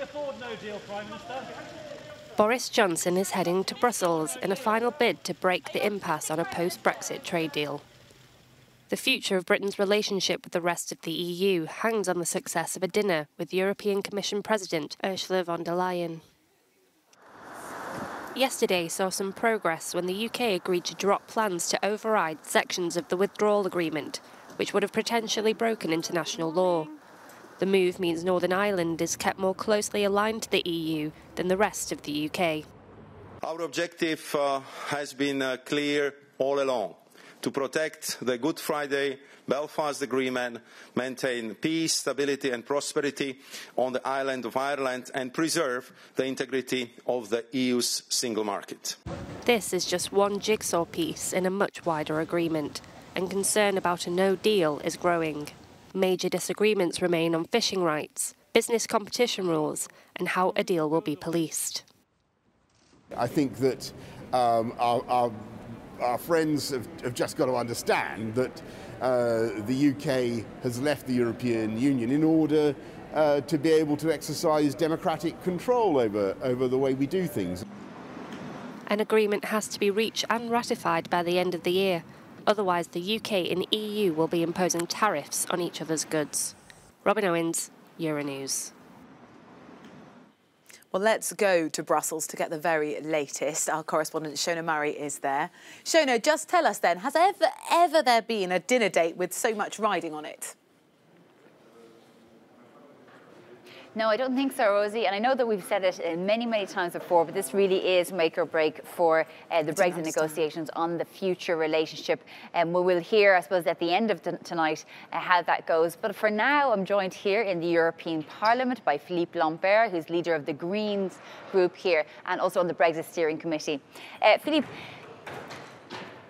afford no deal, Prime Minister? Boris Johnson is heading to Brussels in a final bid to break the impasse on a post-Brexit trade deal. The future of Britain's relationship with the rest of the EU hangs on the success of a dinner with European Commission President Ursula von der Leyen. Yesterday saw some progress when the UK agreed to drop plans to override sections of the withdrawal agreement, which would have potentially broken international law. The move means Northern Ireland is kept more closely aligned to the EU than the rest of the UK. Our objective has been clear all along: to protect the Good Friday Belfast Agreement, maintain peace, stability and prosperity on the island of Ireland and preserve the integrity of the EU's single market. This is just one jigsaw piece in a much wider agreement, and concern about a no deal is growing. Major disagreements remain on fishing rights, business competition rules and how a deal will be policed. I think that our friends have just got to understand that the UK has left the European Union in order to be able to exercise democratic control over the way we do things. An agreement has to be reached and ratified by the end of the year. Otherwise, the UK and EU will be imposing tariffs on each other's goods. Robin Owens, Euronews. Well, let's go to Brussels to get the very latest. Our correspondent Shona Murray is there. Shona, just tell us then, has ever there been a dinner date with so much riding on it? No, I don't think so, Rosie. And I know that we've said it many, many times before, but this really is make or break for the Brexit negotiations on the future relationship. And we will hear, I suppose, at the end of tonight how that goes. But for now, I'm joined here in the European Parliament by Philippe Lambert, who's leader of the Greens group here, and also on the Brexit Steering Committee. Philippe,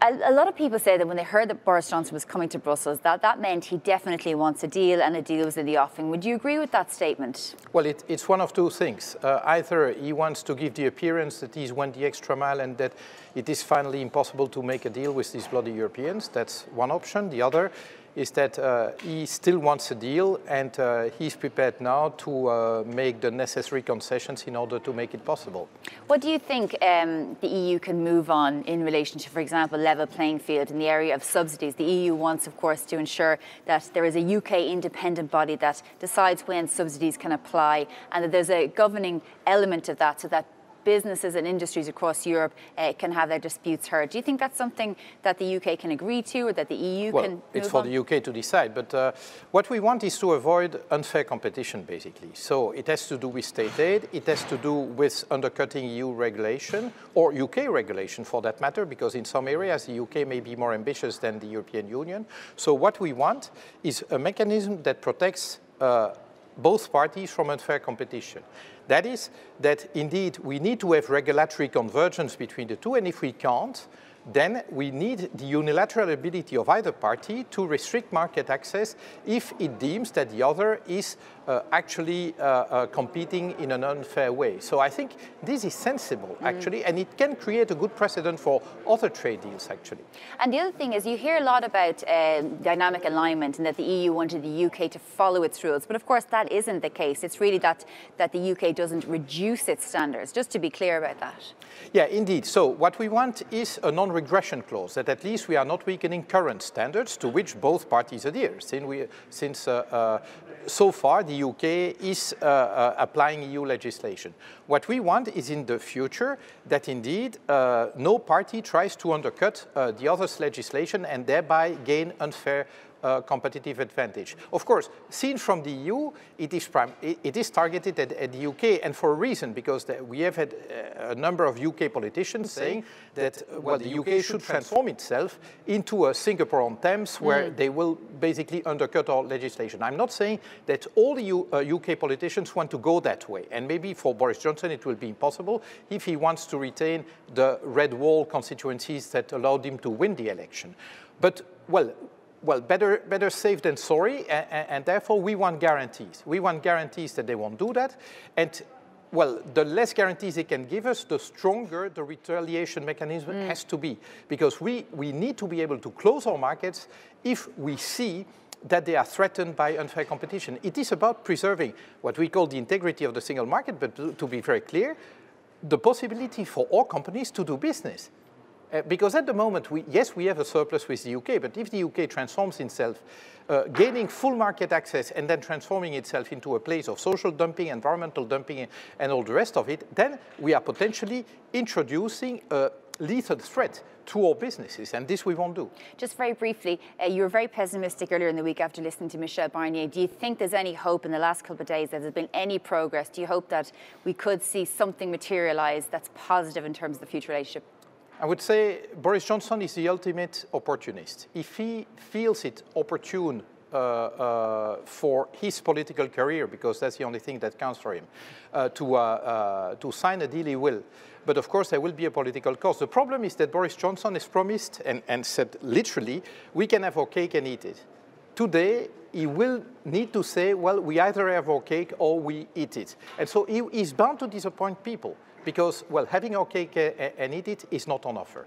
a lot of people say that when they heard that Boris Johnson was coming to Brussels, that meant he definitely wants a deal and a deal was in the offing. Would you agree with that statement? Well, it's one of two things. Either he wants to give the appearance that he's went the extra mile and that it is finally impossible to make a deal with these bloody Europeans. That's one option. The other is that he still wants a deal and he's prepared now to make the necessary concessions in order to make it possible. What do you think the EU can move on in relation to, for example, level playing field in the area of subsidies? The EU wants, of course, to ensure that there is a UK independent body that decides when subsidies can apply and that there's a governing element of that so that businesses and industries across Europe can have their disputes heard. Do you think that's something that the UK can agree to or that the EU can move on? It's for the UK to decide, but what we want is to avoid unfair competition, basically. So it has to do with state aid, it has to do with undercutting EU regulation, or UK regulation for that matter, because in some areas the UK may be more ambitious than the European Union. So what we want is a mechanism that protects both parties from unfair competition. That is, that indeed we need to have regulatory convergence between the two, and if we can't, then we need the unilateral ability of either party to restrict market access if it deems that the other is actually competing in an unfair way. So I think this is sensible, actually, and it can create a good precedent for other trade deals, actually. And the other thing is you hear a lot about dynamic alignment and that the EU wanted the UK to follow its rules. But of course, that isn't the case. It's really that the UK doesn't reduce its standards, just to be clear about that. Yeah, indeed. So what we want is a non-regression clause, that at least we are not weakening current standards to which both parties adhere. Since so far, the UK is applying EU legislation. What we want is in the future that indeed no party tries to undercut the other's legislation and thereby gain unfair competitive advantage. Of course, seen from the EU, it is targeted at the UK, and for a reason, because we have had a number of UK politicians saying that, well, the UK should transform itself into a Singapore on Thames, where they will basically undercut our legislation. I'm not saying that all the UK politicians want to go that way, and maybe for Boris Johnson it will be impossible if he wants to retain the red wall constituencies that allowed him to win the election. But, well, better safe than sorry, and therefore we want guarantees. We want guarantees that they won't do that, and well, the less guarantees they can give us, the stronger the retaliation mechanism has to be, because we need to be able to close our markets if we see that they are threatened by unfair competition. It is about preserving what we call the integrity of the single market, but to be very clear, the possibility for all companies to do business. Because at the moment, yes, we have a surplus with the UK, but if the UK transforms itself, gaining full market access and then transforming itself into a place of social dumping, environmental dumping, and all the rest of it, then we are potentially introducing a lethal threat to all businesses, and this we won't do. Just very briefly, you were very pessimistic earlier in the week after listening to Michel Barnier. Do you think there's any hope in the last couple of days that there's been any progress? Do you hope that we could see something materialise that's positive in terms of the future relationship? I would say Boris Johnson is the ultimate opportunist. If he feels it opportune for his political career, because that's the only thing that counts for him, to sign a deal, he will. But of course, there will be a political cost. The problem is that Boris Johnson has promised and said literally, we can have our cake and eat it. Today, he will need to say, well, we either have our cake or we eat it. And so he is bound to disappoint people because, well, having our cake and eat it is not on offer.